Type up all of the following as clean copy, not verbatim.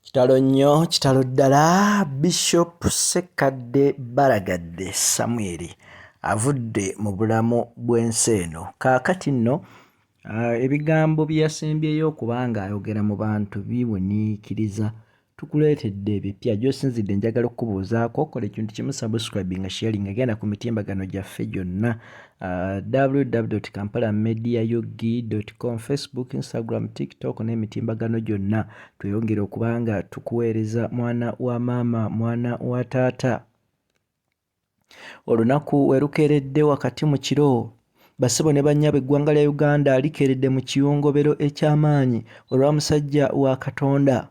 Kitalo nnyo, kitalo ddala. Bishop Ssekadde Balagadde Samuel avudde mu bulamu bw'ensi eno. Kaakati nno ebigambo byeyasembyeyo okubanga ayogera mu bantu biwuniikiriza. Tukuleetedde ebipya gy'osinzidde njagala okukubuuzaako kola ekintu kimu subscribing sharing agenda ku mitimbagano gyaffe gyonna www.kampalamediayogi.com Facebook, Instagram, TikTok n'emitimbagano gyonna tweyongere okubanga tukuweereza mwana wa maama mwana wa taata. Olunaku werukeeredde wakati mu kiro bassebo ne bannyabo eggwanga lya Uganda likeeredde mu kiyongobero eky'amaanyi olwa musajja wa Katonda.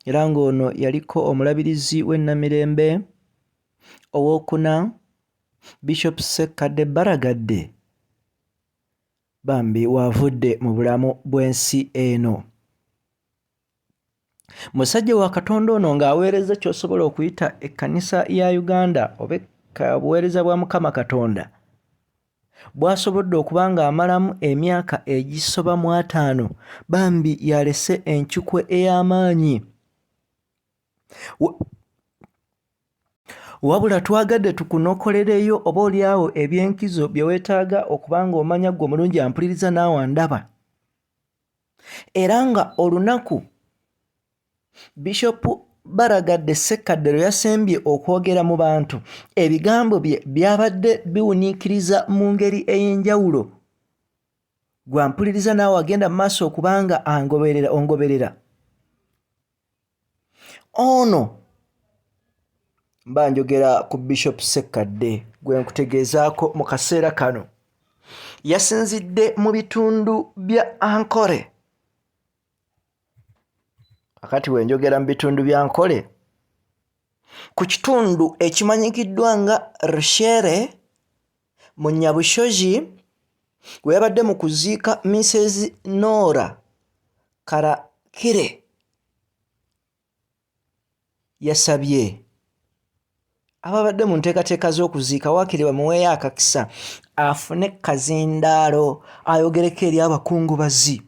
Era ng'ono yaliko omulabirizi w'ennamirembe owookuna Bishop Ssekadde Balagadde bambi waavudde mu bulamu bw'ensi eno. Musajja wa Katonda ono ng'aweereza ky'osobola okuyita ekkanisa ya Uganda oba obuweereza bwa Mukama Katonda bw'asobodde okuba ng'amalamu emyaka egisoba mu 5 bambi yalese encukwe ey'amaanyi. Wabula twagadde tukunokolereyo oba oliawo ebyenkizo bye weetaaga okuba ng'omanya ggwe omulungi ampuliriza naawe ndaba. Era nga olunaku Bishop Balagadde Ssekadde lwe yasembye okwogera mu bantu, ebigambo bye byabadde biwuniikiriza mu ngeri ey'enjawulo. Gwe ampuliriza naawe agenda mu maaso okubanga ongoberera. Ono mba njogera ku Bishop Ssekadde gwe nkutegeezaako mu kaseera kano yasinzidde mu bitundu bya Ankole. Akati we njogera mu bitundu bya Ankole, ku kitundu ekimanyikiddwa nga Rushere mu Nyabushozi, we yabadde mu kuziika Mrs. Nora Karakire, yasabye ababadde mu nteekateeka z'okuziika waakiri bamuweeyo akakisa afune kazindaalo ayogereko eri abakungubazi,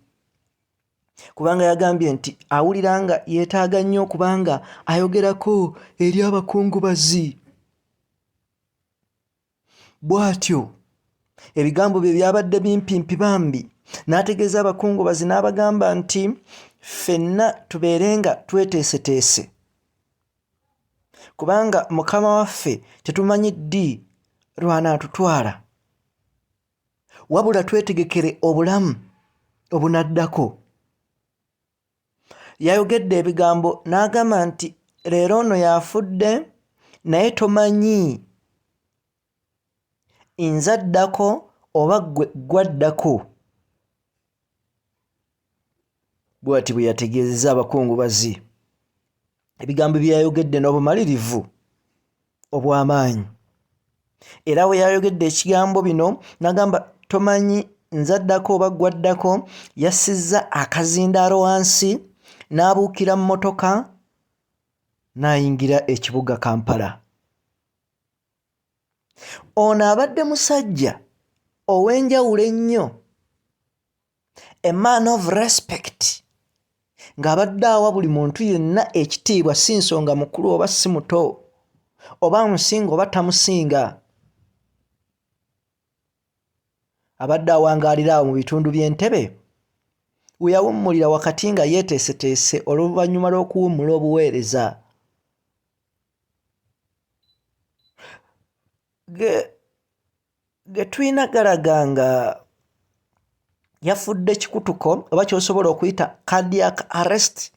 kubanga yagambye nti awulira nga yeetaaga nnyo okubanga ayogerako eri abakungubazi. Bw'atyo ebigambo bye byabadde bimpimpi bambi, n'ategeeza abakungubazi n'abagamba nti ffenna tubeere nga tweteeseteese, kubanga Mukama waffe tetumanyi ddi lw'anaatutwala, wabula twetegekere obulamu obunaddako. Yayogedde ebigambo n'agamba nti leero ono yafudde naye tomanyi nze addako oba ggwe gwaddako. Bw'ati bwe yategeezezza abakungubazi. Ebigambo bye yayogedde n'obumalirivu obw'amaanyi. Era we yayogedde ekigambo bino n'agamba tomanyi nze addako oba gwaddako, yassizza akazindaalo wansi n'abuukira mu mmotoka n'ayingira ekibuga Kampala. Ono abadde musajja ow'enjawulo ennyo, a man of respect, ng'abadde awa buli muntu yenna ekitiibwa, si nsonga mukulu oba si muto, oba amusinga oba tamusinga. Abadde awangaalira awo mu bitundu by'Entebbe, we yawummulira wakati nga yeeteeseteese oluvannyuma lw'okuwummula obuweereza. Ge tulina galaga nga yafudde kikutuko oba ky'osobola okuyita cardiac arrest,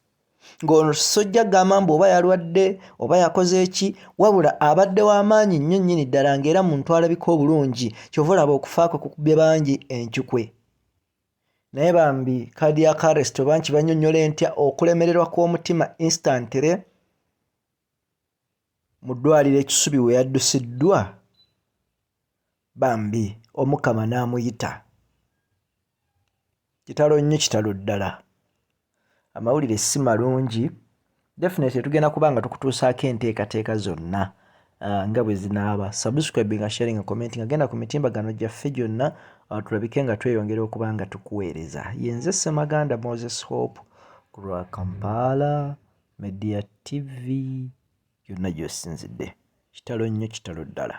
ng'ono sojja gamba oba yalwadde oba yakoze eki, wabula abadde w'amaanyi nnyo nnyini ddala ng'era muntu alabika obulungi, ky'ova olaba okufa kwe kukubye bangi encukwe. Naye bambi cardiac arrest oba nkibannyonnyole ntya, okulemererwa kw'omutima instantly mu ddwaliro Ekisubi we yaddusiddwa, bambi Omukama n'amuyita. Kitalo nnyo, kitalo ddala. Amawulire si malungi. Definitely tugenda kuba nga tukutuusaako enteekateeka zonna nga bwe zinaaba. Subscribing, sharing, commenting agenda ku mitimbagano gyaffe gyonna tulabike nga tweyongera okuba nga tukuweereza. Yenze Ssemaganda Moses Hope ku lwa Kampala. Media TV yonna gy'osinzidde. Kitalo nnyo, kitalo ddala.